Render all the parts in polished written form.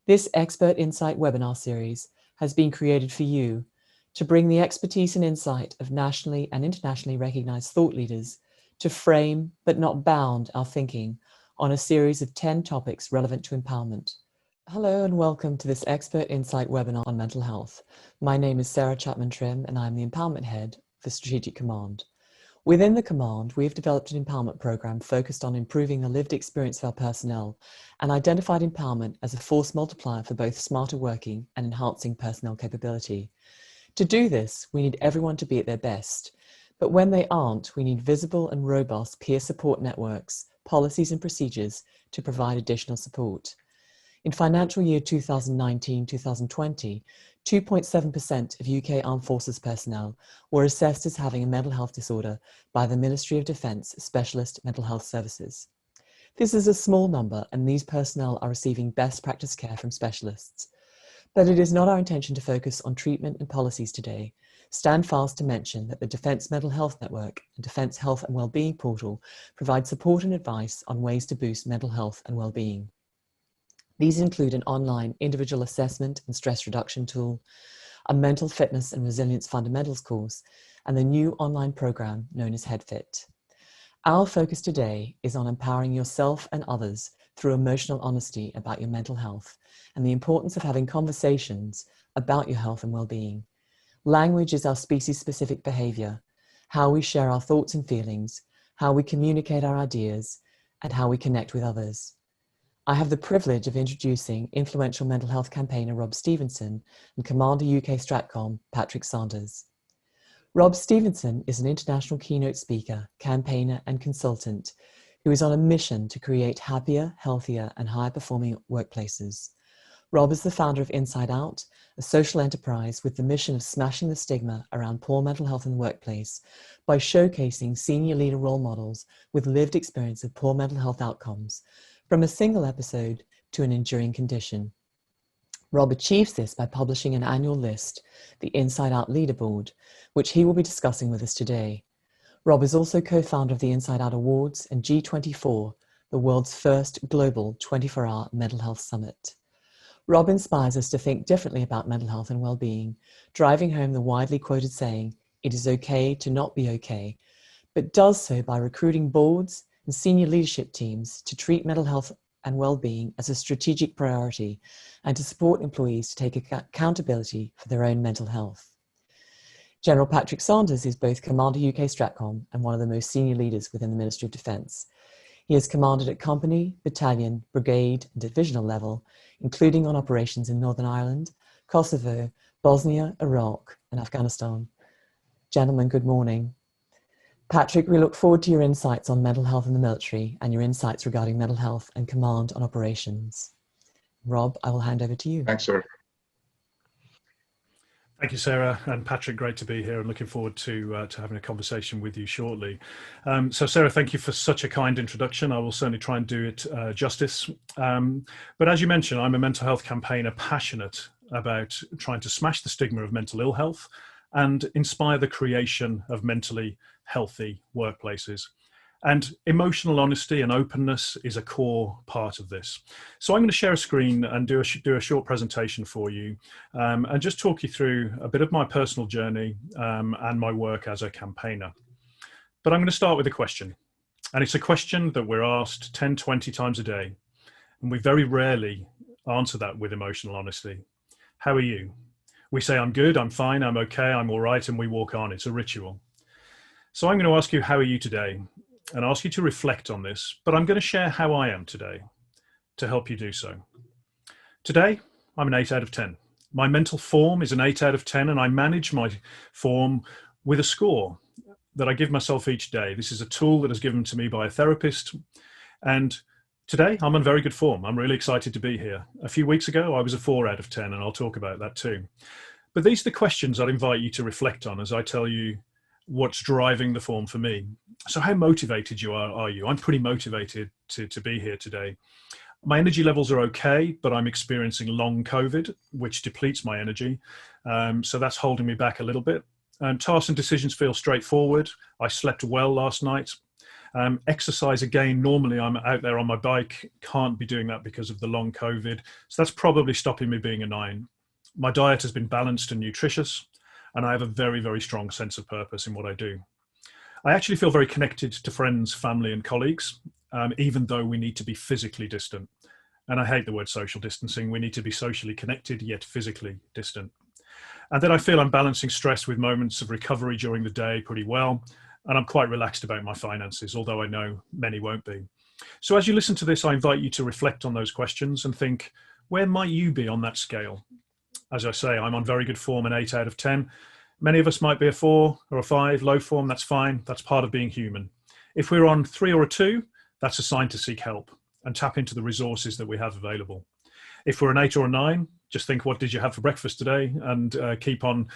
This Expert Insight webinar series has been created for you to bring the expertise and insight of nationally and internationally recognized thought leaders to frame, but not bound, our thinking on a series of 10 topics relevant to empowerment. Hello and welcome to this Expert Insight webinar on mental health. My name is Sarah Champman Trimp and I'm the Empowerment Head for Strategic Command. Within the Command, we've developed an empowerment program focused on improving the lived experience of our personnel and identified empowerment as a force multiplier for both smarter working and enhancing personnel capability. To do this, we need everyone to be at their best, but when they aren't, we need visible and robust peer support networks, policies and procedures to provide additional support. In financial year 2019-2020, 2.7% of UK Armed Forces personnel were assessed as having a mental health disorder by the Ministry of Defence Specialist Mental Health Services. This is a small number and these personnel are receiving best practice care from specialists. But it is not our intention to focus on treatment and policies today. Stand fast to mention that the Defence Mental Health Network and Defence Health and Wellbeing portal provide support and advice on ways to boost mental health and wellbeing. These include an online individual assessment and stress reduction tool, a mental fitness and resilience fundamentals course, and the new online program known as HeadFit. Our focus today is on empowering yourself and others through emotional honesty about your mental health and the importance of having conversations about your health and well-being. Language is our species-specific behavior, how we share our thoughts and feelings, how we communicate our ideas, and how we connect with others. I have the privilege of introducing influential mental health campaigner Rob Stevenson and Commander UK Stratcom Patrick Saunders. Rob Stevenson is an international keynote speaker, campaigner and consultant who is on a mission to create happier, healthier and higher performing workplaces. Rob is the founder of Inside Out, a social enterprise with the mission of smashing the stigma around poor mental health in the workplace by showcasing senior leader role models with lived experience of poor mental health outcomes, from a single episode to an enduring condition. Rob achieves this by publishing an annual list, the Inside Out Leaderboard, which he will be discussing with us today. Rob is also co-founder of the Inside Out Awards and G24, the world's first global 24-hour mental health summit. Rob inspires us to think differently about mental health and well-being, driving home the widely quoted saying, "It is okay to not be okay," but does so by recruiting boards and senior leadership teams to treat mental health and well-being as a strategic priority and to support employees to take accountability for their own mental health. General Patrick Saunders is both Commander UK Stratcom and one of the most senior leaders within the Ministry of Defence. He has commanded at company, battalion, brigade and divisional level, including on operations in Northern Ireland, Kosovo, Bosnia, Iraq and Afghanistan. Gentlemen, good morning. Patrick, we look forward to your insights on mental health in the military and your insights regarding mental health and command on operations. Rob, I will hand over to you. Thanks, sir. Thank you, Sarah and Patrick. Great to be here and looking forward to having a conversation with you shortly. So Sarah, thank you for such a kind introduction. I will certainly try and do it justice. But as you mentioned, I'm a mental health campaigner passionate about trying to smash the stigma of mental ill health and inspire the creation of mentally healthy workplaces. And emotional honesty and openness is a core part of this. So I'm going to share a screen and do a short presentation for you and just talk you through a bit of my personal journey and my work as a campaigner. But I'm going to start with a question. And it's a question that we're asked 10, 20 times a day. And we very rarely answer that with emotional honesty. How are you? We say, I'm good, I'm fine, I'm okay, I'm all right, and we walk on. It's a ritual. So I'm going to ask you, how are you today? And ask you to reflect on this, but I'm going to share how I am today to help you do so. Today, I'm an 8 out of 10. My mental form is an 8 out of 10, and I manage my form with a score that I give myself each day. This is a tool that is given to me by a therapist, and today I'm in very good form. I'm really excited to be here. A few weeks ago, I was a 4 out of 10, and I'll talk about that too. But these are the questions I'd invite you to reflect on as I tell you what's driving the form for me. So how motivated are you? I'm pretty motivated to be here today. My energy levels are okay, but I'm experiencing long COVID, which depletes my energy. So that's holding me back a little bit. Tasks and decisions feel straightforward. I slept well last night. Exercise, again, normally I'm out there on my bike, can't be doing that because of the long COVID. So that's probably stopping me being a 9. My diet has been balanced and nutritious, and I have a very, very strong sense of purpose in what I do. I actually feel very connected to friends, family, and colleagues, even though we need to be physically distant. And I hate the word social distancing. We need to be socially connected, yet physically distant. And then I feel I'm balancing stress with moments of recovery during the day pretty well. And I'm quite relaxed about my finances, although I know many won't be. So as you listen to this, I invite you to reflect on those questions and think, where might you be on that scale? As I say, I'm on very good form, an 8 out of 10. Many of us might be a 4 or a 5, low form, that's fine. That's part of being human. If we're on 3 or a 2, that's a sign to seek help and tap into the resources that we have available. If we're an 8 or a 9, just think, what did you have for breakfast today? And keep on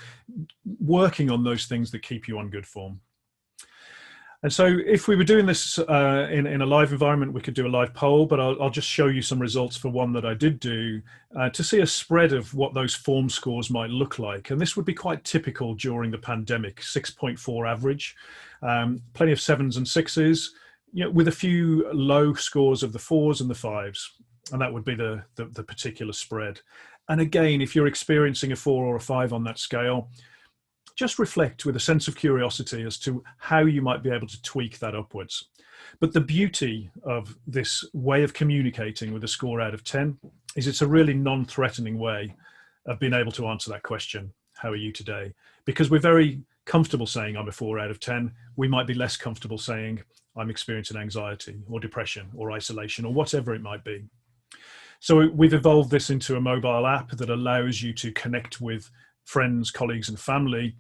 working on those things that keep you on good form. And so if we were doing this in a live environment, we could do a live poll, but I'll just show you some results for one that I did do to see a spread of what those form scores might look like. And this would be quite typical during the pandemic, 6.4 average, plenty of 7s and 6s, with a few low scores of the 4s and the 5s. And that would be the particular spread. And again, if you're experiencing a 4 or a 5 on that scale, just reflect with a sense of curiosity as to how you might be able to tweak that upwards. But the beauty of this way of communicating with a score out of 10 is it's a really non-threatening way of being able to answer that question, how are you today? Because we're very comfortable saying I'm a 4 out of 10. We might be less comfortable saying I'm experiencing anxiety or depression or isolation or whatever it might be. So we've evolved this into a mobile app that allows you to connect with friends, colleagues, and family,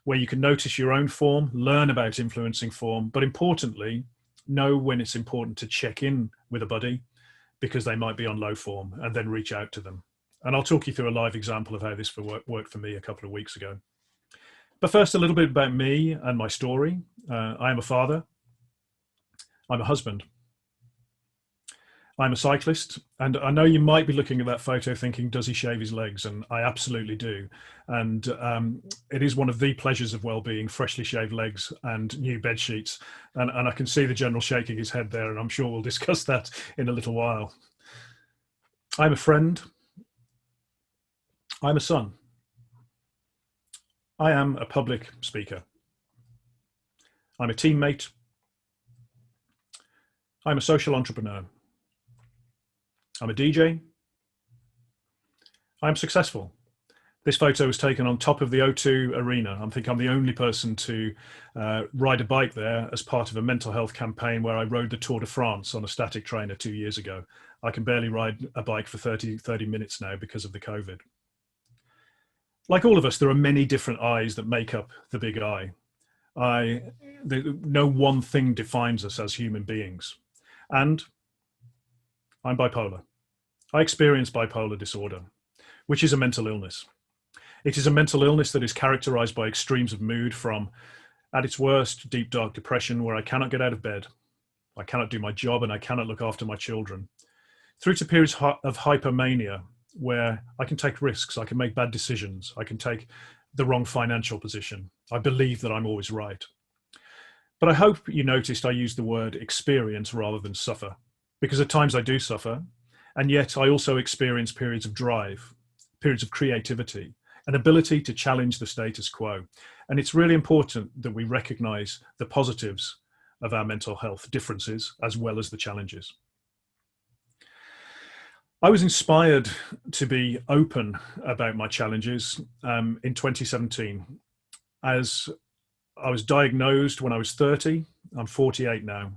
where you can notice your own form, learn about influencing form, but importantly, know when it's important to check in with a buddy because they might be on low form, and then reach out to them. And I'll talk you through a live example of how this worked for me a couple of weeks ago. But first, a little bit about me and my story. I am a father. I'm a husband. I'm a cyclist, and I know you might be looking at that photo thinking, does he shave his legs? And I absolutely do. And it is one of the pleasures of well-being, freshly shaved legs and new bed sheets. And I can see the general shaking his head there, and I'm sure we'll discuss that in a little while. I'm a friend. I'm a son. I am a public speaker. I'm a teammate. I'm a social entrepreneur. I'm a DJ. I'm successful. This photo was taken on top of the O2 Arena. I think I'm the only person to ride a bike there as part of a mental health campaign where I rode the Tour de France on a static trainer 2 years ago. I can barely ride a bike for 30 minutes now because of the COVID. Like all of us, there are many different I's that make up the big I. No one thing defines us as human beings. And I'm bipolar. I experience bipolar disorder, which is a mental illness. It is a mental illness that is characterized by extremes of mood from, at its worst, deep, dark depression where I cannot get out of bed, I cannot do my job, and I cannot look after my children, through to periods of hypomania where I can take risks, I can make bad decisions, I can take the wrong financial position. I believe that I'm always right. But I hope you noticed I used the word experience rather than suffer, because at times I do suffer, and yet I also experience periods of drive, periods of creativity, an ability to challenge the status quo. And it's really important that we recognize the positives of our mental health differences as well as the challenges. I was inspired to be open about my challenges in 2017. As I was diagnosed when I was 30, I'm 48 now.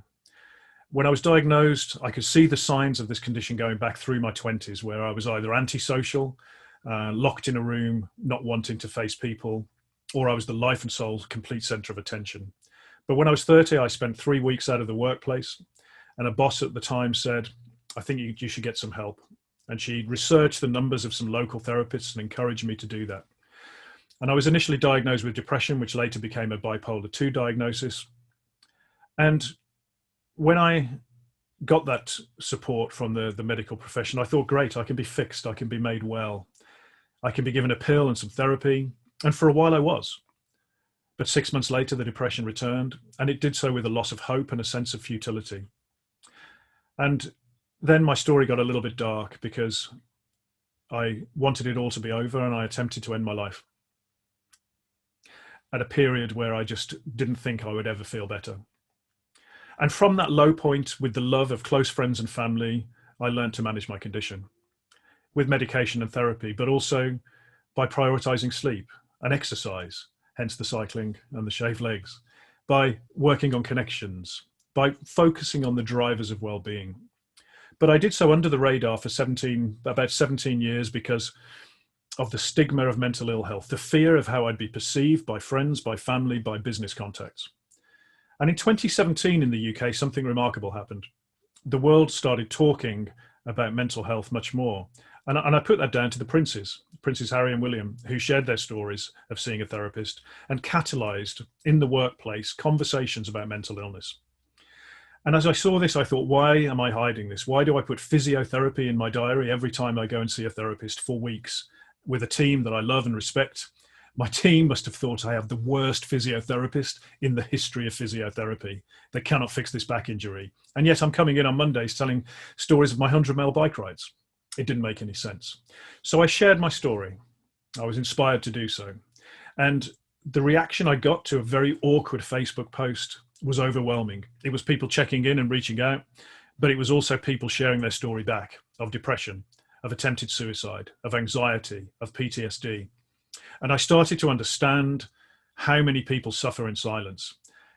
When I was diagnosed, I could see the signs of this condition going back through my 20s, where I was either antisocial, locked in a room, not wanting to face people, or I was the life and soul complete center of attention. But when I was 30, I spent 3 weeks out of the workplace, and a boss at the time said, I think you should get some help. And she researched the numbers of some local therapists and encouraged me to do that. And I was initially diagnosed with depression, which later became a bipolar 2 diagnosis. And when I got that support from the medical profession, I thought, great, I can be fixed, I can be made well. I can be given a pill and some therapy. And for a while I was. But 6 months later, the depression returned, and it did so with a loss of hope and a sense of futility. And then my story got a little bit dark because I wanted it all to be over, and I attempted to end my life at a period where I just didn't think I would ever feel better. And from that low point, with the love of close friends and family, I learned to manage my condition with medication and therapy, but also by prioritizing sleep and exercise, hence the cycling and the shaved legs, by working on connections, by focusing on the drivers of well-being. But I did so under the radar for about 17 years because of the stigma of mental ill health, the fear of how I'd be perceived by friends, by family, by business contacts. And in 2017 in the UK, something remarkable happened. The world started talking about mental health much more. And I put that down to the Princes Harry and William, who shared their stories of seeing a therapist and catalyzed in the workplace conversations about mental illness. And as I saw this, I thought, why am I hiding this? Why do I put physiotherapy in my diary every time I go and see a therapist for weeks with a team that I love and respect? My team must have thought I have the worst physiotherapist in the history of physiotherapy that cannot fix this back injury. And yet I'm coming in on Mondays telling stories of my 100-mile bike rides. It didn't make any sense. So I shared my story. I was inspired to do so. And the reaction I got to a very awkward Facebook post was overwhelming. It was people checking in and reaching out, but it was also people sharing their story back of depression, of attempted suicide, of anxiety, of PTSD. And I started to understand how many people suffer in silence.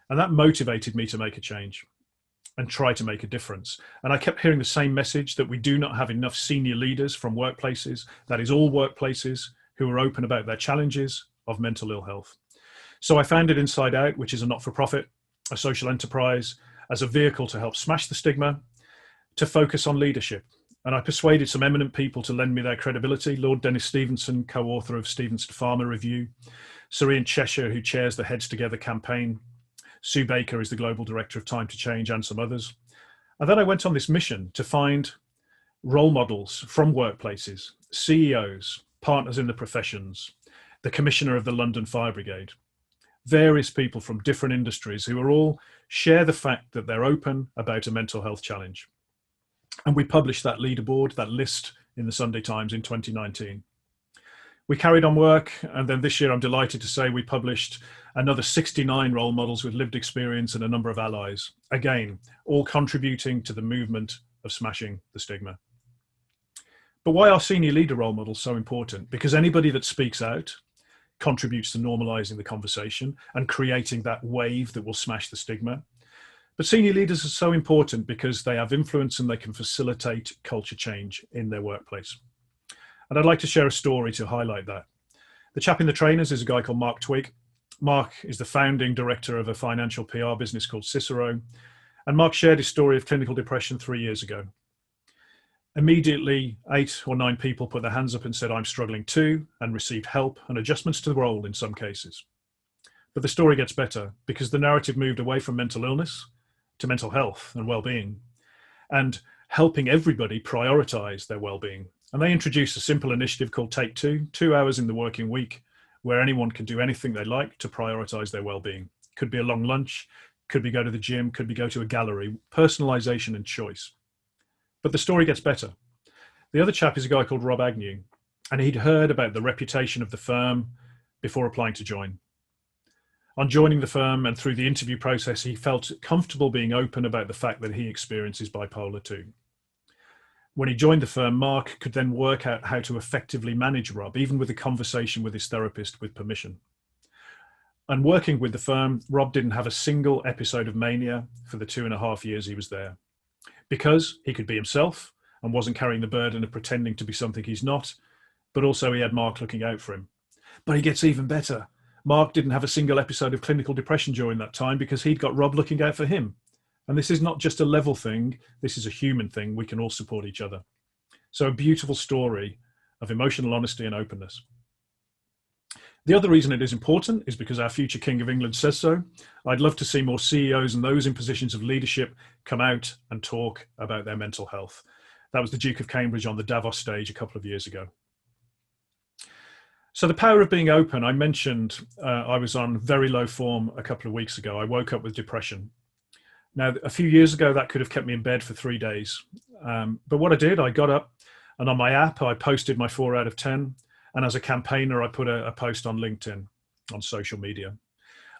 And that motivated me to make a change and try to make a difference. And I kept hearing the same message that we do not have enough senior leaders from workplaces, that is all workplaces, who are open about their challenges of mental ill health. So I founded Inside Out, which is a not-for-profit, a social enterprise, as a vehicle to help smash the stigma, to focus on leadership. And I persuaded some eminent people to lend me their credibility. Lord Dennis Stevenson, co-author of Stevenson Pharma Review, Sir Ian Cheshire, who chairs the Heads Together campaign, Sue Baker is the global director of Time to Change, and some others. And then I went on this mission to find role models from workplaces, CEOs, partners in the professions, the commissioner of the London Fire Brigade, various people from different industries who are all share the fact that they're open about a mental health challenge. And we published that leaderboard, that list, in the Sunday Times in 2019. We carried on work, and then this year I'm delighted to say we published another 69 role models with lived experience and a number of allies, again, all contributing to the movement of smashing the stigma. But why are senior leader role models so important? Because anybody that speaks out contributes to normalizing the conversation and creating that wave that will smash the stigma. But senior leaders are so important because they have influence and they can facilitate culture change in their workplace. And I'd like to share a story to highlight that. The chap in the trainers is a guy called Mark Twigg. Mark is the founding director of a financial PR business called Cicero. And Mark shared his story of clinical depression 3 years ago. Immediately, 8 or 9 people put their hands up and said, I'm struggling too, and received help and adjustments to the role in some cases. But the story gets better because the narrative moved away from mental illness to mental health and well-being, and helping everybody prioritize their well-being. And they introduced a simple initiative called Take 2, 2 hours in the working week, where anyone can do anything they like to prioritize their well-being. Could be a long lunch, could be go to the gym, could be go to a gallery, personalization and choice. But the story gets better. The other chap is a guy called Rob Agnew, and he'd heard about the reputation of the firm before applying to join. On joining the firm and through the interview process, he felt comfortable being open about the fact that he experiences bipolar too. When he joined the firm, Mark could then work out how to effectively manage Rob, even with a conversation with his therapist with permission. And working with the firm, Rob didn't have a single episode of mania for the 2.5 years he was there, because he could be himself and wasn't carrying the burden of pretending to be something he's not, but also he had Mark looking out for him. But he gets even better. Mark didn't have a single episode of clinical depression during that time because he'd got Rob looking out for him. And this is not just a level thing, this is a human thing. We can all support each other. So a beautiful story of emotional honesty and openness. The other reason it is important is because our future King of England says so. I'd love to see more CEOs and those in positions of leadership come out and talk about their mental health. That was the Duke of Cambridge on the Davos stage a couple of years ago. So the power of being open, I mentioned I was on very low form a couple of weeks ago. I woke up with depression. Now, a few years ago, that could have kept me in bed for 3 days. But what I did, I got up and on my app, I posted my 4 out of 10. And as a campaigner, I put a post on LinkedIn, on social media.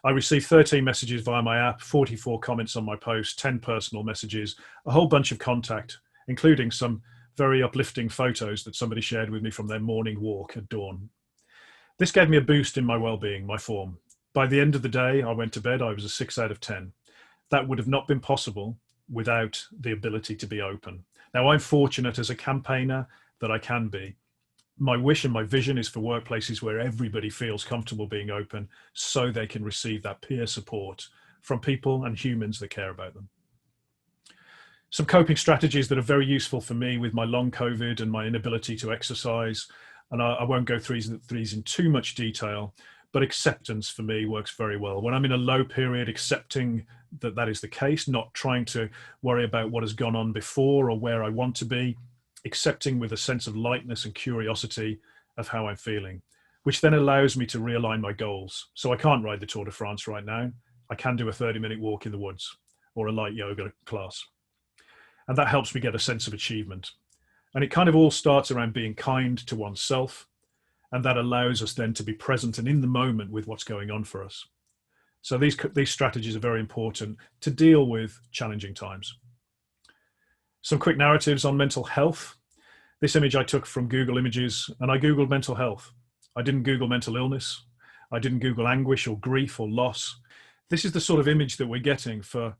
I received 13 messages via my app, 44 comments on my post, 10 personal messages, a whole bunch of contact, including some very uplifting photos that somebody shared with me from their morning walk at dawn. This gave me a boost in my well-being, my form. By the end of the day, I went to bed, I was a 6 out of 10. That would have not been possible without the ability to be open. Now, I'm fortunate as a campaigner that I can be. My wish and my vision is for workplaces where everybody feels comfortable being open so they can receive that peer support from people and humans that care about them. Some coping strategies that are very useful for me with my long COVID and my inability to exercise, and I won't go through these in too much detail, but acceptance for me works very well. When I'm in a low period, accepting that that is the case, not trying to worry about what has gone on before or where I want to be, accepting with a sense of lightness and curiosity of how I'm feeling, which then allows me to realign my goals. So I can't ride the Tour de France right now. I can do a 30-minute walk in the woods or a light yoga class. And that helps me get a sense of achievement. And it kind of all starts around being kind to oneself. And that allows us then to be present and in the moment with what's going on for us. So these strategies are very important to deal with challenging times. Some quick narratives on mental health. This image I took from Google Images, and I Googled mental health. I didn't Google mental illness. I didn't Google anguish or grief or loss. This is the sort of image that we're getting for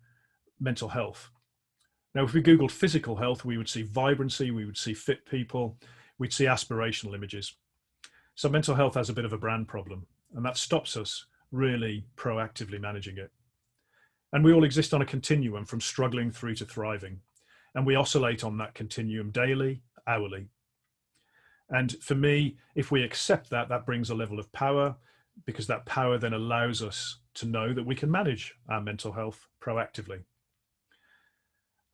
mental health. Now, if we Googled physical health, we would see vibrancy, we would see fit people, we'd see aspirational images. So mental health has a bit of a brand problem, and that stops us really proactively managing it. And we all exist on a continuum from struggling through to thriving. And we oscillate on that continuum daily, hourly. And for me, if we accept that, that brings a level of power, because that power then allows us to know that we can manage our mental health proactively.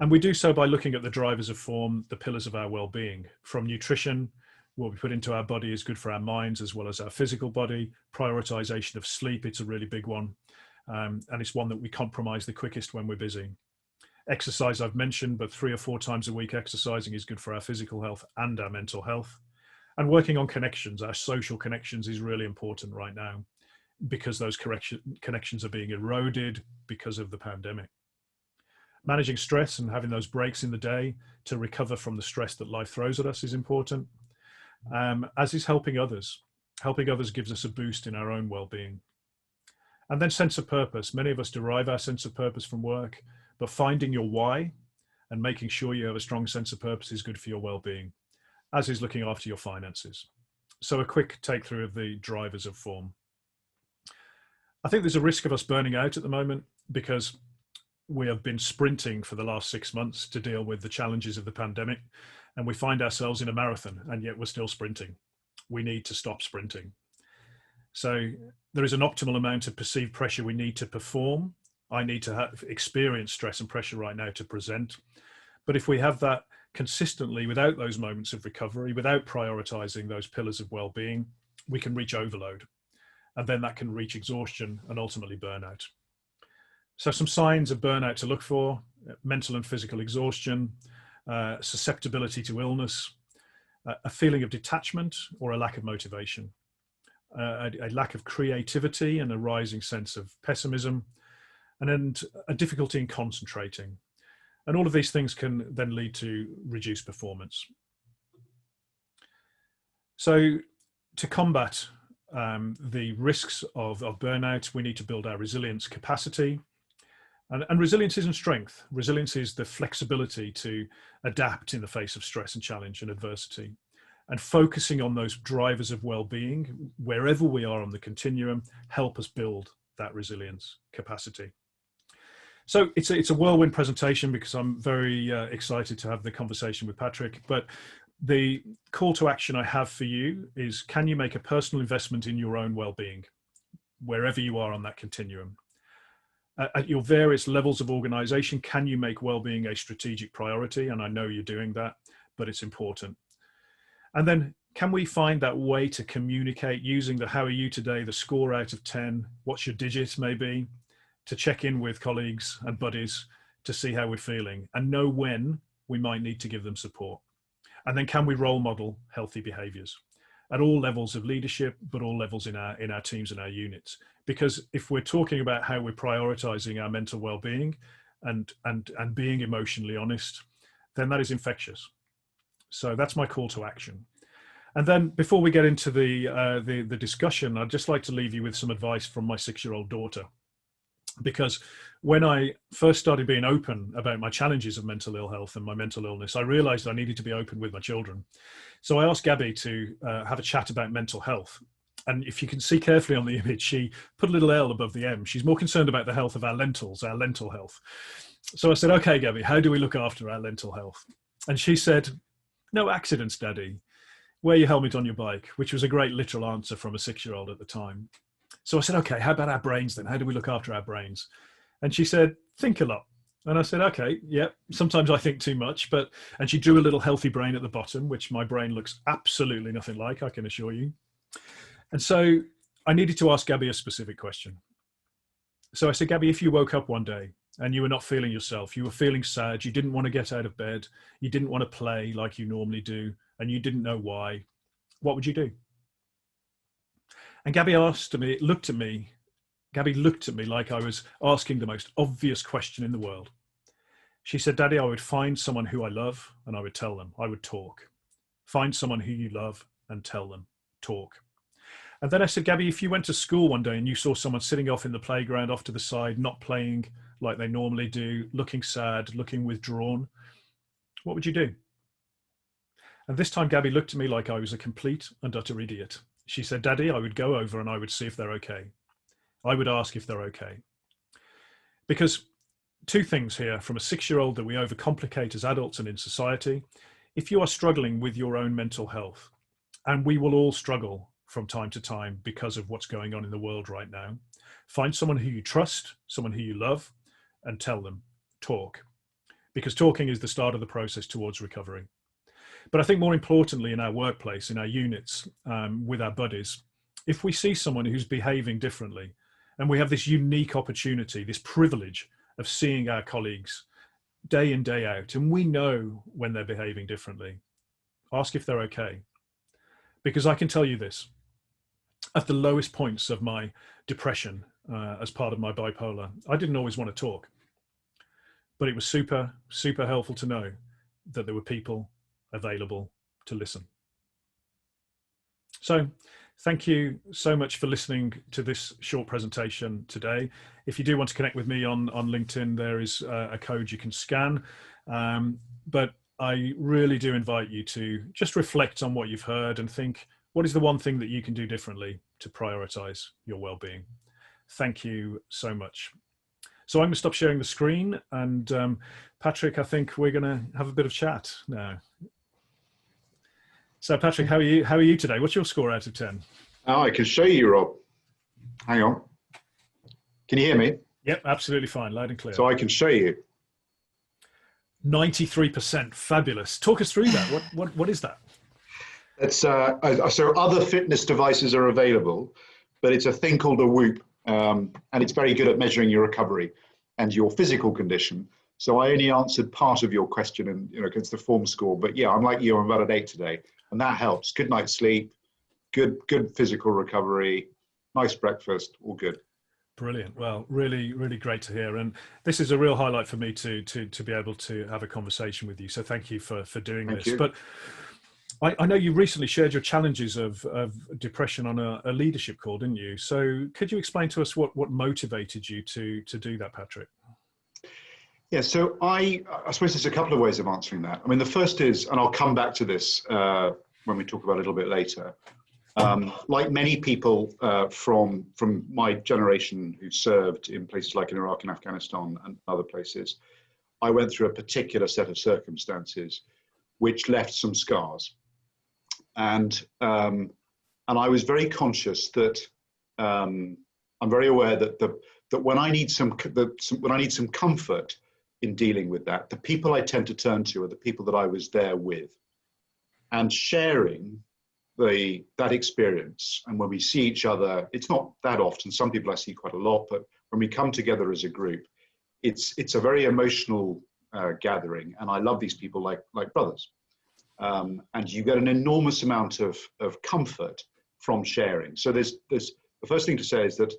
And we do so by looking at the drivers of form, the pillars of our well-being, from nutrition. What we put into our body is good for our minds as well as our physical body. Prioritization of sleep, it's a really big one. And it's one that we compromise the quickest when we're busy. Exercise I've mentioned, but 3 or 4 times a week exercising is good for our physical health and our mental health. And working on connections, our social connections, is really important right now because those connections are being eroded because of the pandemic. Managing stress and having those breaks in the day to recover from the stress that life throws at us is important, as is helping others. Helping others gives us a boost in our own well-being. And then sense of purpose. Many of us derive our sense of purpose from work, but finding your why and making sure you have a strong sense of purpose is good for your well-being, as is looking after your finances. So a quick take through of the drivers of form. I think there's a risk of us burning out at the moment because we have been sprinting for the last 6 months to deal with the challenges of the pandemic, and we find ourselves in a marathon, and yet we're still sprinting. We need to stop sprinting. So there is an optimal amount of perceived pressure we need to perform. I need to experience stress and pressure right now to present. But if we have that consistently without those moments of recovery, without prioritizing those pillars of well-being, we can reach overload. And then that can reach exhaustion and ultimately burnout. So some signs of burnout to look for: mental and physical exhaustion, susceptibility to illness, a feeling of detachment or a lack of motivation, a lack of creativity and a rising sense of pessimism, and a difficulty in concentrating. And all of these things can then lead to reduced performance. So to combat the risks of burnout, we need to build our resilience capacity. And resilience isn't strength. Resilience is the flexibility to adapt in the face of stress and challenge and adversity. And focusing on those drivers of well-being, wherever we are on the continuum, help us build that resilience capacity. So it's a whirlwind presentation because I'm very excited to have the conversation with Patrick. But the call to action I have for you is, can you make a personal investment in your own well-being, wherever you are on that continuum? At your various levels of organization, can you make well-being a strategic priority? And I know you're doing that, but it's important. And then can we find that way to communicate using the how are you today, the score out of 10, what's your digit maybe, to check in with colleagues and buddies to see how we're feeling and know when we might need to give them support. And then can we role model healthy behaviors at all levels of leadership, but all levels in our teams and our units? Because if we're talking about how we're prioritizing our mental well-being and being emotionally honest, then that is infectious. So that's my call to action. And then before we get into the discussion, I'd just like to leave you with some advice from my 6-year-old daughter. Because when I first started being open about my challenges of mental ill health and my mental illness, I realized I needed to be open with my children. So I asked Gabby to have a chat about mental health. And if you can see carefully on the image, she put a little L above the M. She's more concerned about the health of our lentils, our lentil health. So I said, okay, Gabby, how do we look after our lentil health? And she said, no accidents, Daddy. Wear your helmet on your bike, which was a great literal answer from a 6-year-old at the time. So I said, okay, how about our brains then? How do we look after our brains? And she said, think a lot. And I said, okay, yeah, sometimes I think too much, and she drew a little healthy brain at the bottom, which my brain looks absolutely nothing like, I can assure you. And so I needed to ask Gabby a specific question. So I said, Gabby, if you woke up one day and you were not feeling yourself, you were feeling sad, you didn't want to get out of bed, you didn't want to play like you normally do, and you didn't know why, what would you do? And Gabby looked at me like I was asking the most obvious question in the world. She said, Daddy, I would find someone who I love and I would tell them, I would talk. Find someone who you love and tell them, talk. And then I said, Gabby, if you went to school one day and you saw someone sitting off in the playground off to the side, not playing like they normally do, looking sad, looking withdrawn, what would you do? And this time Gabby looked at me like I was a complete and utter idiot. She said, Daddy, I would go over and I would see if they're okay. I would ask if they're okay. Because two things here from a 6-year-old that we overcomplicate as adults and in society. If you are struggling with your own mental health, and we will all struggle from time to time because of what's going on in the world right now, find someone who you trust, someone who you love, and tell them, talk. Because talking is the start of the process towards recovery. But I think more importantly, in our workplace, in our units, with our buddies, if we see someone who's behaving differently, and we have this unique opportunity, this privilege of seeing our colleagues day in, day out, and we know when they're behaving differently, ask if they're okay. Because I can tell you this, at the lowest points of my depression as part of my bipolar, I didn't always want to talk. But it was super, super helpful to know that there were people available to listen. So thank you so much for listening to this short presentation today. If you do want to connect with me on LinkedIn, there is a code you can scan. But I really do invite you to just reflect on what you've heard and think, what is the one thing that you can do differently to prioritize your well-being? Thank you so much. So I'm going to stop sharing the screen, and Patrick, I think we're going to have a bit of chat now. So Patrick, how are you? How are you today? What's your score out of 10? Oh, I can show you, Rob. Hang on. Can you hear me? Yep, absolutely fine, loud and clear. So I can show you. 93%, fabulous. Talk us through that. What is that? It's so other fitness devices are available, but it's a thing called a Whoop, and it's very good at measuring your recovery and your physical condition. So I only answered part of your question, and against the form score. But yeah, I'm like you. I'm about an 8 today, and that helps. Good night's sleep, good physical recovery, nice breakfast, all good. Brilliant. Well, really, really great to hear. And this is a real highlight for me to be able to have a conversation with you. So thank you for doing this. You. But I know you recently shared your challenges of depression on a leadership call, didn't you? So could you explain to us what motivated you to do that, Patrick? Yeah, so I suppose there's a couple of ways of answering that. I mean, the first is, and I'll come back to this when we talk about it a little bit later, like many people from my generation who served in places like in Iraq and Afghanistan and other places, I went through a particular set of circumstances which left some scars. And I was very conscious that I'm very aware that when I need some comfort in dealing with that, the people I tend to turn to are the people that I was there with. And sharing that experience, and when we see each other, it's not that often. Some people I see quite a lot, but when we come together as a group, it's a very emotional gathering, and I love these people like brothers. And you get an enormous amount of comfort from sharing. So there's the first thing to say is that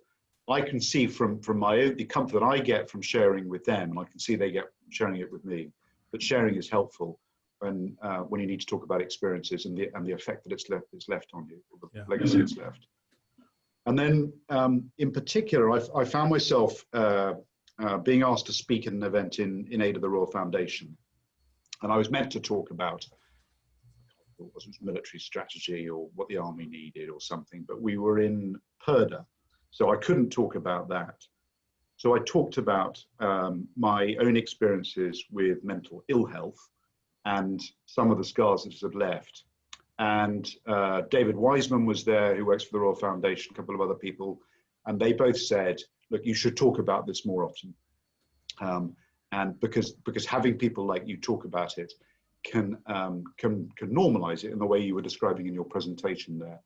I can see from my own, the comfort that I get from sharing with them, and I can see they get sharing it with me, that sharing is helpful when you need to talk about experiences and the effect that it's left on you, or the legacy it's left. And then in particular, I found myself being asked to speak at an event in aid of the Royal Foundation. And I was meant to talk about, it wasn't military strategy or what the army needed or something, but we were in Purda, so I couldn't talk about that. So I talked about my own experiences with mental ill health and some of the scars that it had left. And David Wiseman was there, who works for the Royal Foundation, a couple of other people, and they both said, look, you should talk about this more often. And because having people like you talk about it can normalize it in the way you were describing in your presentation there.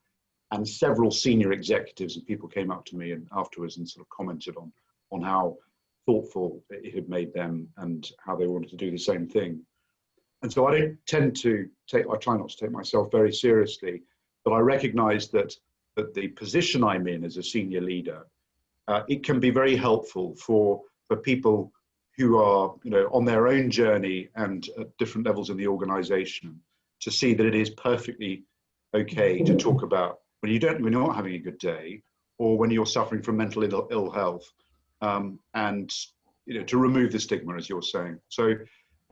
And several senior executives and people came up to me and afterwards and sort of commented on how thoughtful it had made them and how they wanted to do the same thing. And so I try not to take myself very seriously, but I recognize that the position I'm in as a senior leader, it can be very helpful for people who are, on their own journey and at different levels in the organization, to see that it is perfectly okay to talk about when you're not having a good day, or when you're suffering from mental ill health, and to remove the stigma, as you're saying. So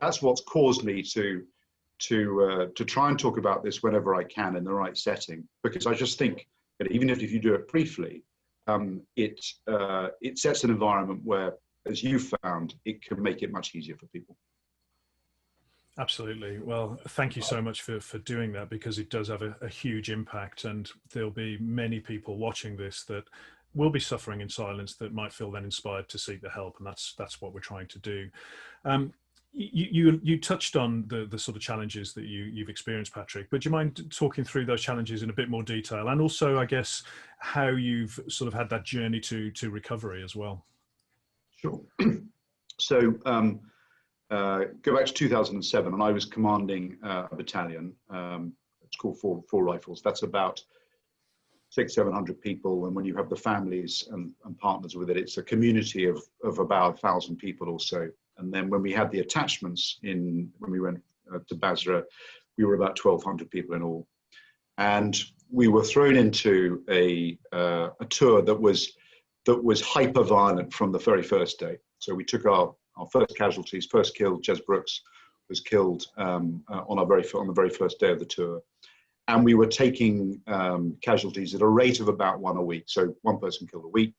that's what's caused me to try and talk about this whenever I can in the right setting, because I just think that even if you do it briefly, it sets an environment where, as you found, it can make it much easier for people. Absolutely. Well, thank you so much for doing that, because it does have a huge impact, and there'll be many people watching this that will be suffering in silence that might feel then inspired to seek the help, and that's what we're trying to do. You touched on the sort of challenges that you've experienced, Patrick, but do you mind talking through those challenges in a bit more detail, and also, I guess, how you've sort of had that journey to recovery as well? Sure. So go back to 2007, and I was commanding a battalion. It's called four Rifles. That's about 600-700 people, and when you have the families and partners with it, it's a community of about 1,000 people or so. And then when we had the attachments when we went to Basra, we were about 1,200 people in all. And we were thrown into a tour that was hyper violent from the very first day. So we took our first casualties. First killed, Jez Brooks was killed on the very first day of the tour. And we were taking casualties at a rate of about one a week. So one person killed a week,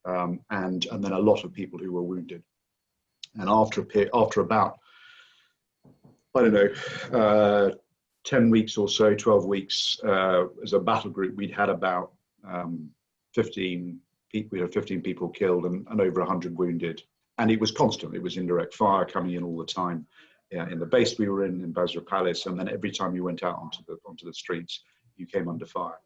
and then a lot of people who were wounded. And after about, I don't know, 10 weeks or so, 12 weeks, as a battle group, we'd had about 15 people. We had 15 people killed and over 100 wounded. And it was constant. It was indirect fire coming in all the time. In the base we were in Basra Palace, and then every time you went out onto the streets, you came under fire.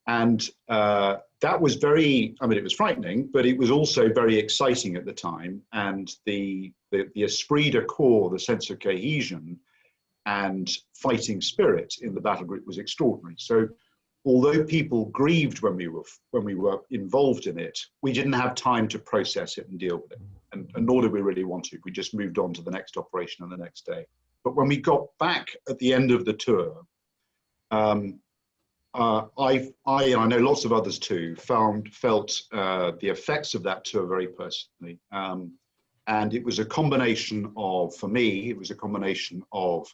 And that was it was frightening, but it was also very exciting at the time. And the esprit de corps, the sense of cohesion and fighting spirit in the battle group was extraordinary. So although people grieved when we were involved in it, we didn't have time to process it and deal with it. And nor did we really want to. We just moved on to the next operation on the next day. But when we got back at the end of the tour, I know lots of others too, felt the effects of that tour very personally. And it was a combination of, for me, it was a combination of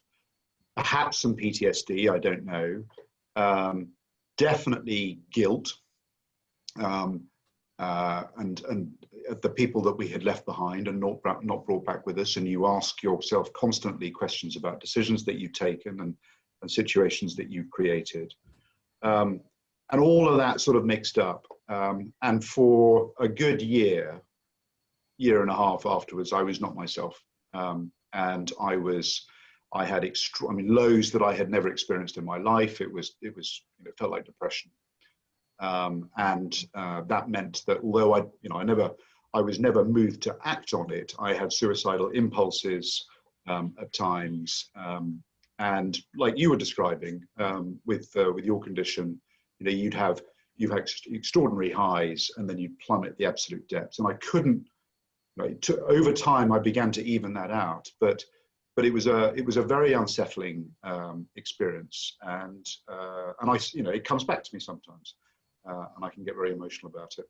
perhaps some PTSD, I don't know, definitely guilt, and the people that we had left behind and not brought back with us. And you ask yourself constantly questions about decisions that you've taken and situations that you've created. And all of that sort of mixed up. And for a good year and a half afterwards, I was not myself. And I was I had lows that I had never experienced in my life. It felt like depression. That meant that although I was never moved to act on it, I had suicidal impulses at times. And like you were describing with your condition, you'd have extraordinary highs and then you'd plummet the absolute depths. And I couldn't, over time, I began to even that out. But it was a very unsettling experience, and it comes back to me sometimes, and I can get very emotional about it.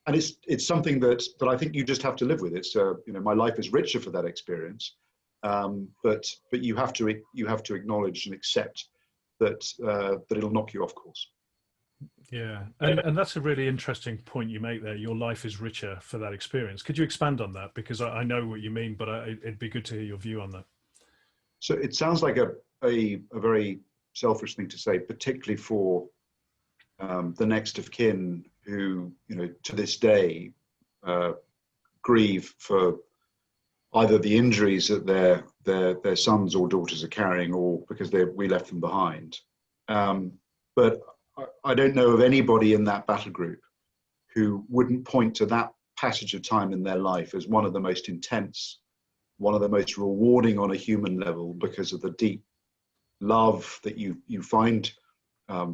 And it's something that I think you just have to live with. It's my life is richer for that experience, but you have to acknowledge and accept that it'll knock you off course. Yeah, and that's a really interesting point you make there. Your life is richer for that experience. Could you expand on that? Because I know what you mean, but it'd be good to hear your view on that. So it sounds like a very selfish thing to say, particularly for the next of kin who, to this day grieve for either the injuries that their sons or daughters are carrying, or because we left them behind. But I don't know of anybody in that battle group who wouldn't point to that passage of time in their life as one of the most intense, one of the most rewarding on a human level, because of the deep love that you find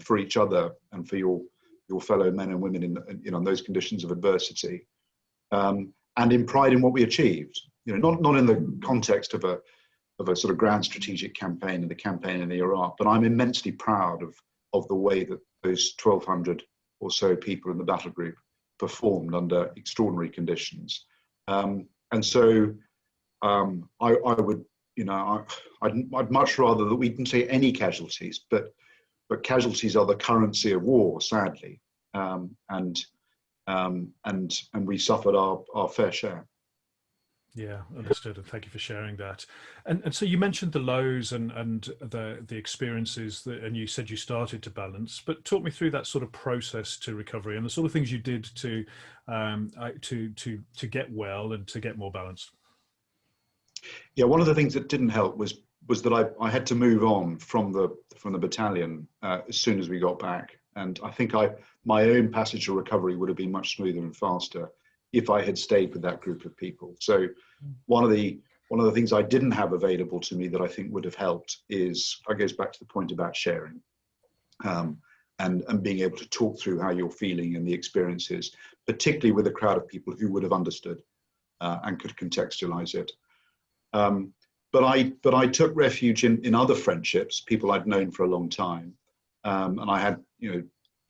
for each other and for your fellow men and women in those conditions of adversity, and in pride in what we achieved. Not in the context of a sort of grand strategic campaign and the campaign in Iraq, but I'm immensely proud of the way that those 1,200 or so people in the battle group performed under extraordinary conditions. And so I would, I'd much rather that we didn't say any casualties, but casualties are the currency of war, sadly, and we suffered our fair share. Yeah, understood, and thank you for sharing that. And so you mentioned the lows and the experiences and you said you started to balance, but talk me through that sort of process to recovery and the sort of things you did to get well and to get more balanced. Yeah, one of the things that didn't help was that I had to move on from the battalion as soon as we got back, and I think my own passage to recovery would have been much smoother and faster if I had stayed with that group of people. So one of the things I didn't have available to me that I think would have helped goes back to the point about sharing, and being able to talk through how you're feeling and the experiences, particularly with a crowd of people who would have understood and could contextualize it. But I took refuge in other friendships, people I'd known for a long time, and I had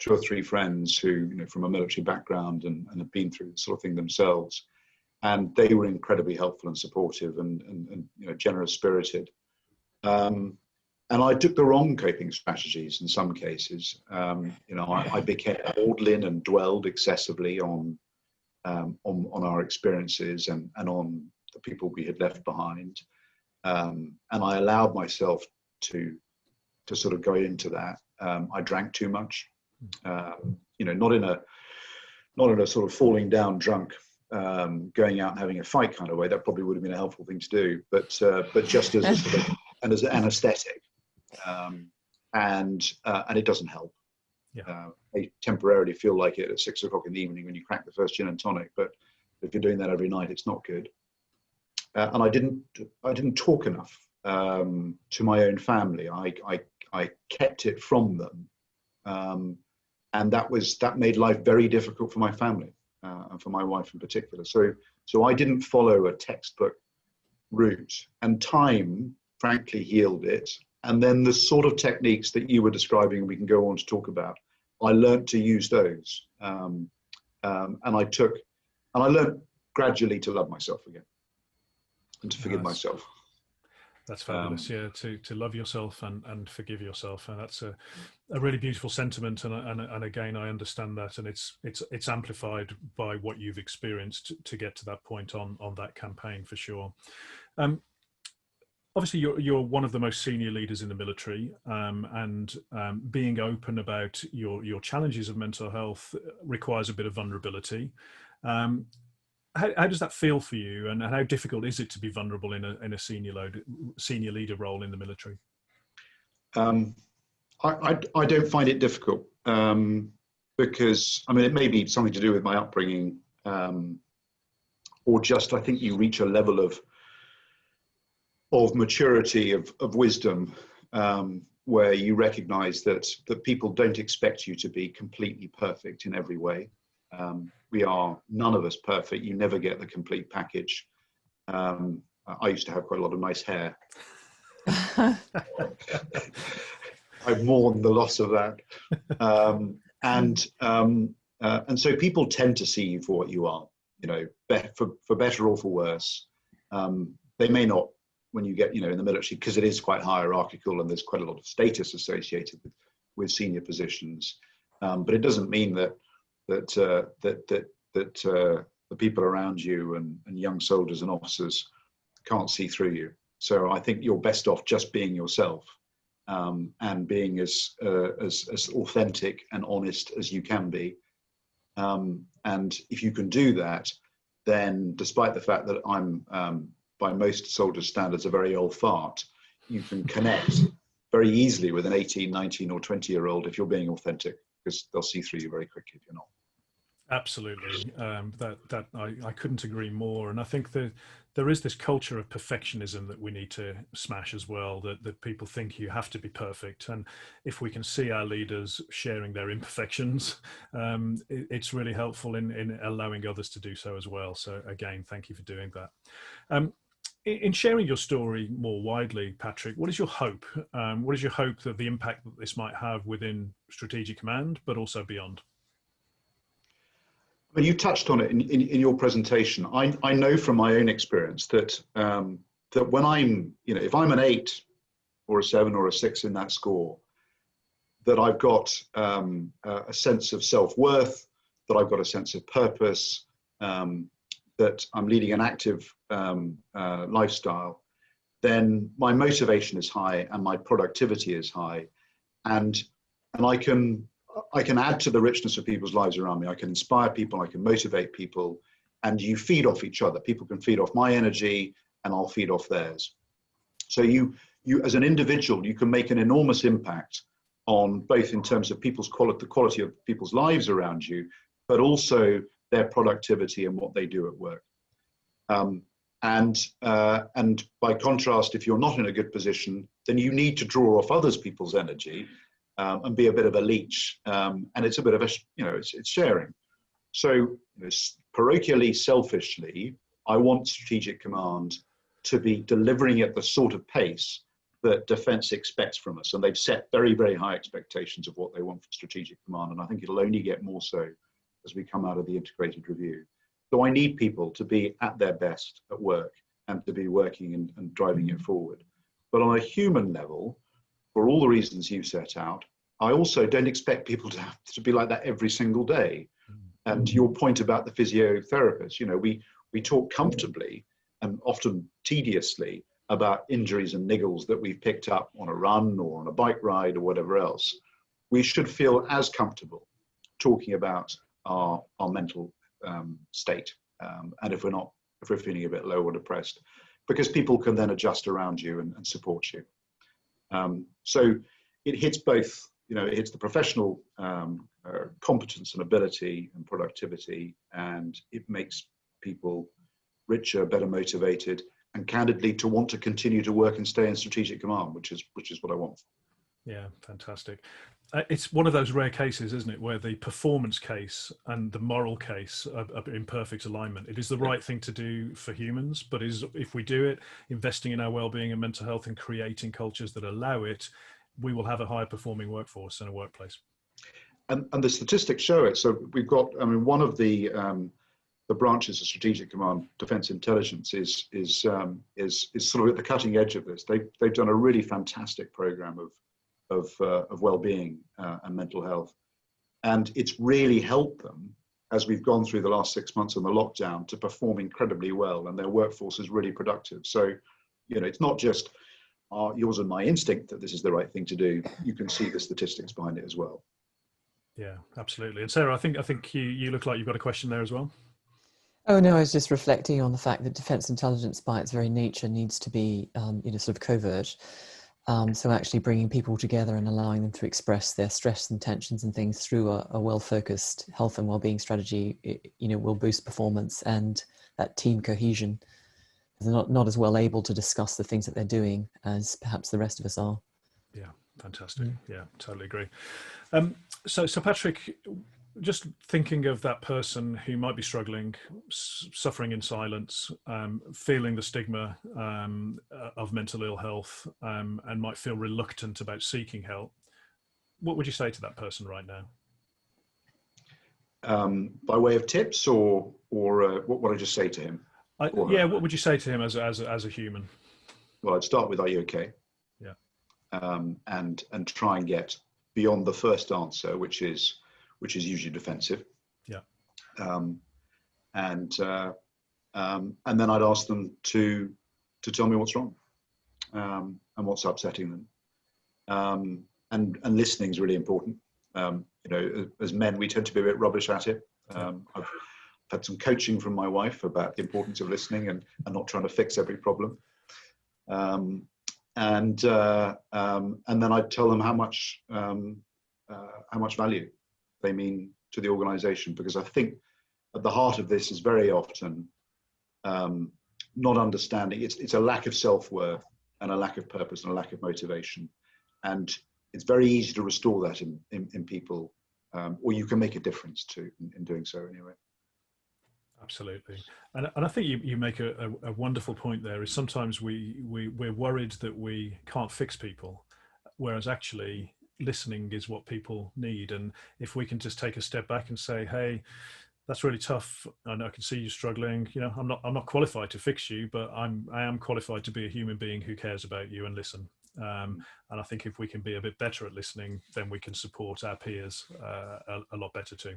2 or 3 friends who from a military background and have been through the sort of thing themselves, and they were incredibly helpful and supportive and generous spirited. And I took the wrong coping strategies in some cases. I became maudlin and dwelled excessively on our experiences and on the people we had left behind. And I allowed myself to sort of go into that. I drank too much, not in a sort of falling down drunk, going out and having a fight kind of way. That probably would have been a helpful thing to do, but just as a sort of, and as an anesthetic, and it doesn't help. Yeah. I temporarily feel like it at 6 o'clock in the evening when you crack the first gin and tonic, but if you're doing that every night, it's not good. And I didn't talk enough to my own family. I kept it from them, and that made life very difficult for my family and for my wife in particular. So I didn't follow a textbook route, and time, frankly, healed it. And then the sort of techniques that you were describing, and we can go on to talk about, I learned to use those, and I learned gradually to love myself again. And to forgive myself. That's fabulous. Yeah, to love yourself and forgive yourself, and that's a really beautiful sentiment. And again, I understand that, and it's amplified by what you've experienced to get to that point on that campaign for sure. Obviously, you're one of the most senior leaders in the military, and being open about your challenges of mental health requires a bit of vulnerability. how does that feel for you, and how difficult is it to be vulnerable in a senior leader role in the military? I don't find it difficult, because, I mean, it may be something to do with my upbringing, or just, I think you reach a level of maturity, of wisdom, where you recognize that people don't expect you to be completely perfect in every way. We are none of us perfect. You never get the complete package. I used to have quite a lot of nice hair. I mourn the loss of that. And so people tend to see you for what you are, you know, for better or for worse. They may not, when you get, you know, in the military, because it is quite hierarchical and there's quite a lot of status associated with senior positions. But it doesn't mean that the people around you and young soldiers and officers can't see through you. So I think you're best off just being yourself, and being as authentic and honest as you can be. And if you can do that, then despite the fact that I'm, by most soldiers' standards, a very old fart, you can connect very easily with an 18, 19 or 20-year-old if you're being authentic, because they'll see through you very quickly if you're not. Absolutely. I couldn't agree more. And I think that there is this culture of perfectionism that we need to smash as well, that people think you have to be perfect. And if we can see our leaders sharing their imperfections, it's really helpful in allowing others to do so as well. So again, thank you for doing that. In sharing your story more widely, Patrick, what is your hope? What is your hope that the impact that this might have within Strategic Command, but also beyond? Well, you touched on it in your presentation. I know from my own experience that that when I'm, you know, if I'm an 8 or a 7 or a 6 in that score, that I've got a sense of self-worth, that I've got a sense of purpose, that I'm leading an active lifestyle, then my motivation is high and my productivity is high, and I can add to the richness of people's lives around me. I can inspire people, I can motivate people, and you feed off each other. People can feed off my energy and I'll feed off theirs. So you as an individual, you can make an enormous impact on both in terms of people's quality, the quality of people's lives around you, but also their productivity and what they do at work. And by contrast, if you're not in a good position, then you need to draw off others people's energy, and be a bit of a leech, and it's a bit of a, you know, it's sharing. So, you know, parochially, selfishly, I want Strategic Command to be delivering at the sort of pace that Defence expects from us, and they've set very, very high expectations of what they want from Strategic Command, and I think it'll only get more so as we come out of the integrated review. So I need people to be at their best at work and to be working and driving it forward. But on a human level, for all the reasons you set out, I also don't expect people to have to be like that every single day. And your point about the physiotherapist, you know, we talk comfortably and often tediously about injuries and niggles that we've picked up on a run or on a bike ride or whatever else. We should feel as comfortable talking about our mental state, and if we're feeling a bit low or depressed, because people can then adjust around you and support you. So it hits both, you know, it hits the professional competence and ability and productivity, and it makes people richer, better motivated, and candidly to want to continue to work and stay in Strategic Command, which is what I want. Yeah, fantastic. It's one of those rare cases, isn't it, where the performance case and the moral case are in perfect alignment. It is the right thing to do for humans, but if we do it, investing in our well-being and mental health and creating cultures that allow it, we will have a higher performing workforce and a workplace. And the statistics show it. So we've got, I mean, one of the branches of Strategic Command, Defence Intelligence, is sort of at the cutting edge of this. They've done a really fantastic program of well-being and mental health, and it's really helped them as we've gone through the last 6 months on the lockdown to perform incredibly well, and their workforce is really productive. So, you know, it's not just yours and my instinct that this is the right thing to do. You can see the statistics behind it as well. Yeah, absolutely. And Sarah, I think you look like you've got a question there as well. Oh no, I was just reflecting on the fact that defense intelligence by its very nature needs to be, sort of covert. So actually bringing people together and allowing them to express their stress and tensions and things through a well-focused health and well-being strategy, will boost performance and that team cohesion. They're not as well able to discuss the things that they're doing as perhaps the rest of us are. Yeah, fantastic. Yeah, totally agree. So Patrick, just thinking of that person who might be struggling, suffering in silence, feeling the stigma of mental ill health, and might feel reluctant about seeking help, what would you say to that person right now? By way of tips, or what would I just say to him? Yeah, what would you say to him as a human? Well, I'd start with, "Are you okay?" Yeah. And try and get beyond the first answer, which is usually defensive. Yeah. And then I'd ask them to tell me what's wrong, and what's upsetting them. And listening is really important. As men, we tend to be a bit rubbish at it. I've had some coaching from my wife about the importance of listening and not trying to fix every problem. And then I'd tell them how much value they mean to the organization, because I think at the heart of this is very often not understanding. It's a lack of self-worth and a lack of purpose and a lack of motivation, and it's very easy to restore that in people, or you can make a difference too in doing so anyway. Absolutely. And I think you make a wonderful point there, is sometimes we're worried that we can't fix people, whereas actually listening is what people need. And if we can just take a step back and say, hey, that's really tough, and I can see you struggling, I'm not qualified to fix you, but I am qualified to be a human being who cares about you and listen. And I think if we can be a bit better at listening, then we can support our peers a lot better too.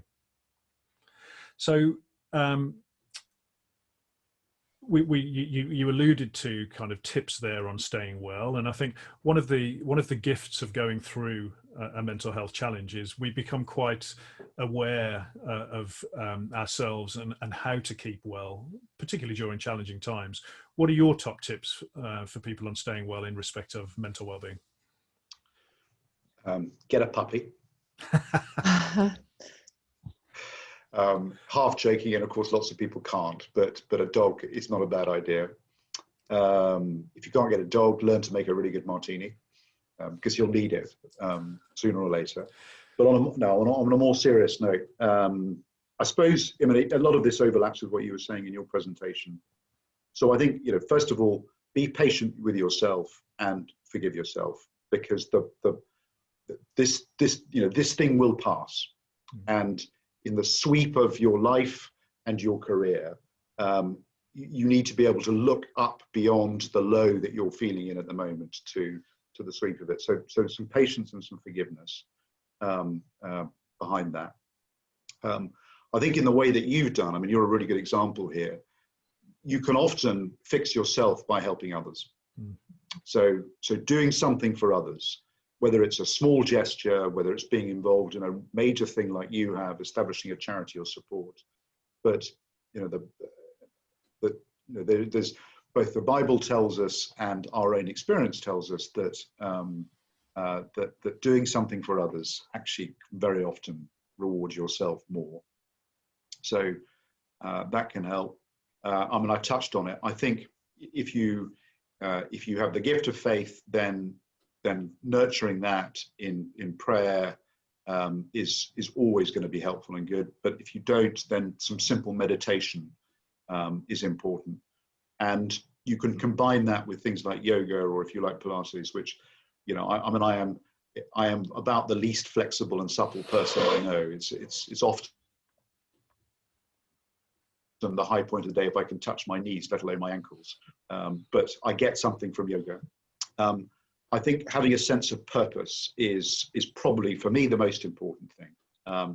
So you alluded to kind of tips there on staying well, and I think one of the gifts of going through a mental health challenge is we become quite aware of ourselves and how to keep well, particularly during challenging times. What are your top tips for people on staying well in respect of mental well-being? Get a puppy. Half joking, and of course lots of people can't, but a dog is not a bad idea. If you can't get a dog, learn to make a really good martini, because you'll need it sooner or later. But on a more serious note, I suppose a lot of this overlaps with what you were saying in your presentation. So I think, first of all, be patient with yourself and forgive yourself, because this thing will pass. And in the sweep of your life and your career, you need to be able to look up beyond the low that you're feeling in at the moment to the sweep of it. So some patience and some forgiveness behind that. I think in the way that you've done, you're a really good example here. You can often fix yourself by helping others. So doing something for others, whether it's a small gesture, whether it's being involved in a major thing like you have, establishing a charity or support. But there's both the Bible tells us and our own experience tells us that that doing something for others actually very often rewards yourself more. So that can help. I touched on it. I think if you have the gift of faith, then nurturing that in prayer is always going to be helpful and good. But if you don't, then some simple meditation is important. And you can combine that with things like yoga, or if you like Pilates, which, I am about the least flexible and supple person I know. It's often the high point of the day if I can touch my knees, let alone my ankles. But I get something from yoga. I think having a sense of purpose is probably, for me, the most important thing.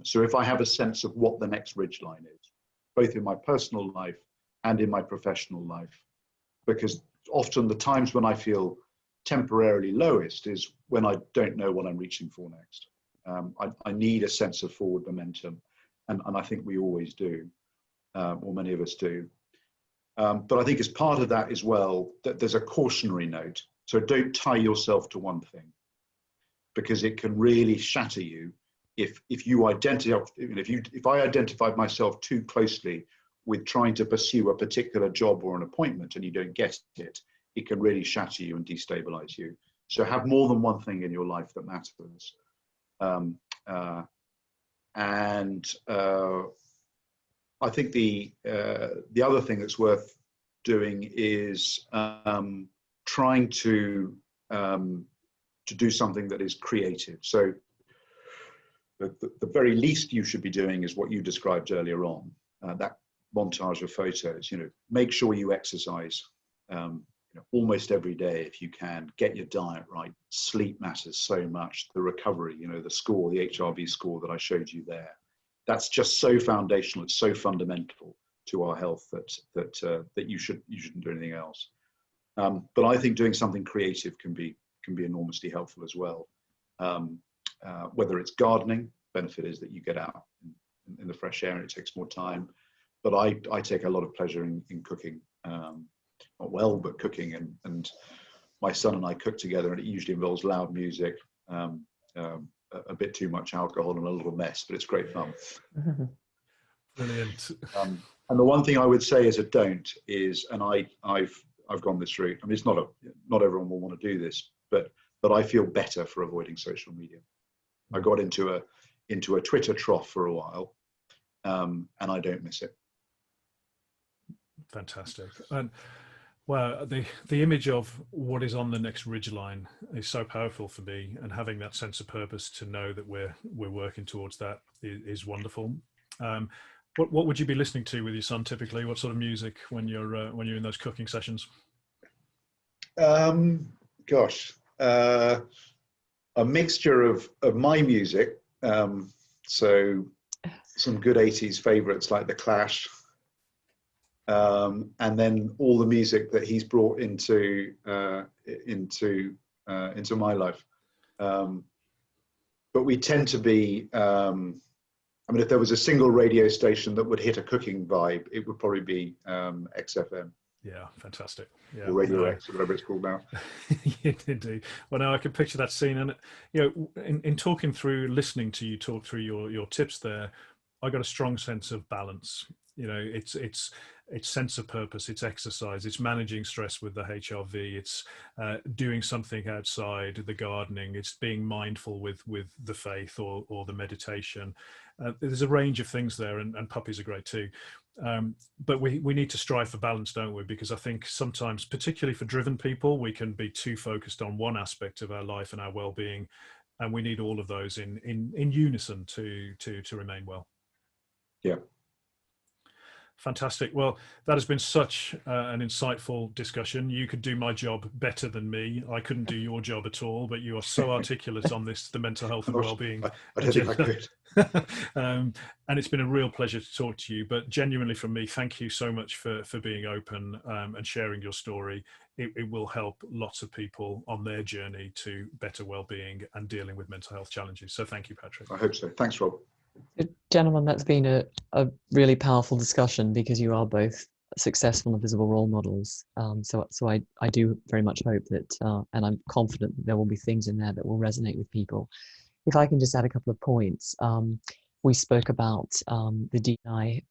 So if I have a sense of what the next ridgeline is, both in my personal life and in my professional life, because often the times when I feel temporarily lowest is when I don't know what I'm reaching for next. I need a sense of forward momentum, and I think we always do. or many of us do. But I think as part of that as well, that there's a cautionary note. So don't tie yourself to one thing, because it can really shatter you if you identify, if I identified myself too closely with trying to pursue a particular job or an appointment and you don't get it, it can really shatter you and destabilize you. So have more than one thing in your life that matters. I think the other thing that's worth doing is trying to do something that is creative. So the very least you should be doing is what you described earlier on, that montage of photos. Make sure you exercise almost every day if you can. Get your diet right. Sleep matters so much. The recovery, the score, the HRV score that I showed you there, that's just so foundational. It's so fundamental to our health that you shouldn't do anything else. But I think doing something creative can be enormously helpful as well. Whether it's gardening, benefit is that you get out in the fresh air and it takes more time. But I take a lot of pleasure in cooking, not well, but cooking. And my son and I cook together, and it usually involves loud music, a bit too much alcohol, and a little mess, but it's great fun. Brilliant. And the one thing I would say as a don't is, and I've gone this route. I mean, it's not everyone will want to do this, but I feel better for avoiding social media. I got into a Twitter trough for a while, and I don't miss it. Fantastic. And well, the image of what is on the next ridgeline is so powerful for me, and having that sense of purpose to know that we're working towards that is wonderful. What would you be listening to with your son typically? What sort of music when you're in those cooking sessions? Gosh, a mixture of my music. So some good 80s favorites like The Clash, and then all the music that he's brought into my life. But we tend to be, I mean, if there was a single radio station that would hit a cooking vibe, it would probably be XFM. Yeah, fantastic. Yeah, or Radio X, or whatever it's called now. Indeed. Well, now I can picture that scene, and in talking through, listening to you talk through your tips there, I got a strong sense of balance. It's sense of purpose, it's exercise, it's managing stress with the HRV, it's doing something outside, the gardening, it's being mindful with the faith or the meditation. There's a range of things there, and puppies are great too. But we need to strive for balance, don't we? Because I think sometimes, particularly for driven people, we can be too focused on one aspect of our life and our well-being, and we need all of those in unison to remain well. Yeah. Fantastic. Well, that has been such an insightful discussion. You could do my job better than me. I couldn't do your job at all, but you are so articulate on the mental health and well-being. I don't think I could. And it's been a real pleasure to talk to you. But genuinely from me, thank you so much for being open and sharing your story. It will help lots of people on their journey to better well-being and dealing with mental health challenges. So thank you, Patrick. I hope so. Thanks, Rob. Gentlemen, that's been a really powerful discussion, because you are both successful and visible role models. So I do very much hope that, and I'm confident that there will be things in there that will resonate with people. If I can just add a couple of points. We spoke about the DEI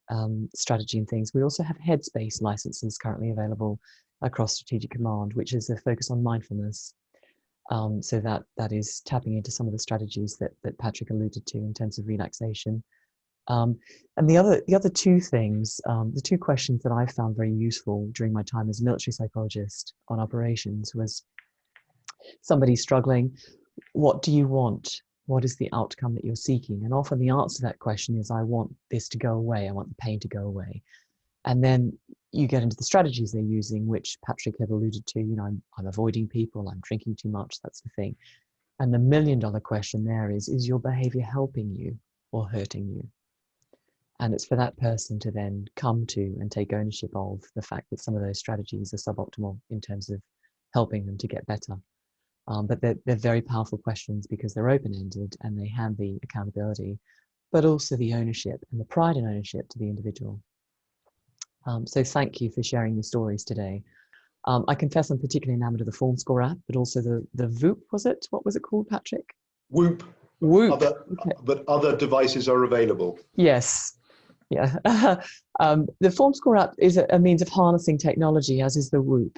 strategy and things. We also have Headspace licenses currently available across Strategic Command, which is a focus on mindfulness. So that is tapping into some of the strategies that Patrick alluded to in terms of relaxation. And the other two things, the two questions that I found very useful during my time as a military psychologist on operations was somebody struggling, what do you want? What is the outcome that you're seeking? And often the answer to that question is, I want this to go away. I want the pain to go away. And then you get into the strategies they're using, which Patrick had alluded to. I'm avoiding people, I'm drinking too much, that's the thing. And the $1 million question there is your behavior helping you or hurting you? And it's for that person to then come to and take ownership of the fact that some of those strategies are suboptimal in terms of helping them to get better. But they're very powerful questions because they're open-ended and they hand the accountability, but also the ownership and the pride in ownership to the individual. So thank you for sharing your stories today. I confess I'm particularly enamored of the Form Score app, but also the VOOP, was it? What was it called, Patrick? Whoop. Whoop. Okay. But other devices are available. Yes. Yeah. The Form Score app is a means of harnessing technology, as is the Whoop,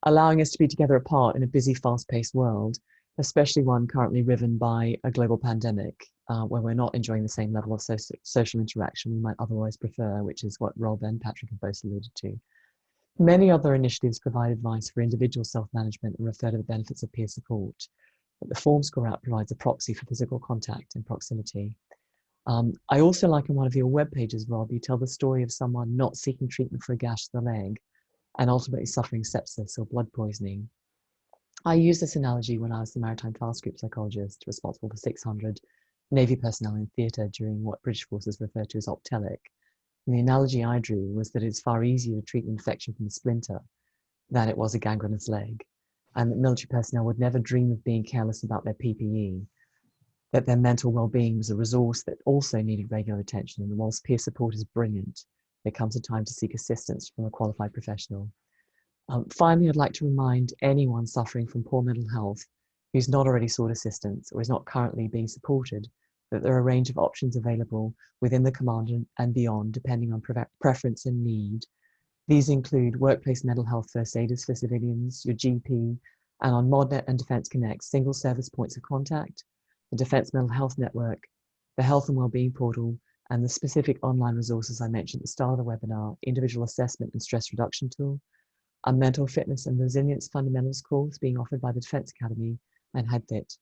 allowing us to be together apart in a busy, fast-paced world, especially one currently riven by a global pandemic, where we're not enjoying the same level of social interaction we might otherwise prefer, which is what Rob and Patrick have both alluded to. Many other initiatives provide advice for individual self-management and refer to the benefits of peer support, but the Form Score app provides a proxy for physical contact and proximity. I also like in one of your web pages, Rob, you tell the story of someone not seeking treatment for a gash to the leg and ultimately suffering sepsis or blood poisoning. I used this analogy when I was the Maritime Task Group psychologist responsible for 600 Navy personnel in theatre during what British forces refer to as optelic. And the analogy I drew was that it's far easier to treat an infection from a splinter than it was a gangrenous leg, and that military personnel would never dream of being careless about their PPE, that their mental well-being was a resource that also needed regular attention, and whilst peer support is brilliant, there comes a time to seek assistance from a qualified professional. Finally, I'd like to remind anyone suffering from poor mental health who's not already sought assistance or is not currently being supported that there are a range of options available within the command and beyond, depending on preference and need. These include workplace mental health first aiders for civilians, your GP, and on ModNet and Defence Connect, single service points of contact, the Defence Mental Health Network, the Health and Wellbeing Portal, and the specific online resources I mentioned at the start of the webinar, Individual Assessment and Stress Reduction Tool, a Mental Fitness and Resilience Fundamentals course being offered by the Defence Academy and HeadFit.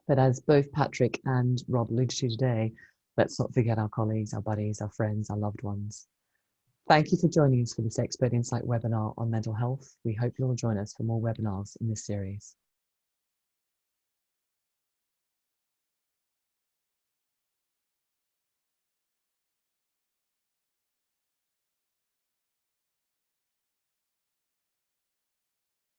But as both Patrick and Rob alluded to today, let's not forget our colleagues, our buddies, our friends, our loved ones. Thank you for joining us for this Expert Insight webinar on mental health. We hope you'll join us for more webinars in this series.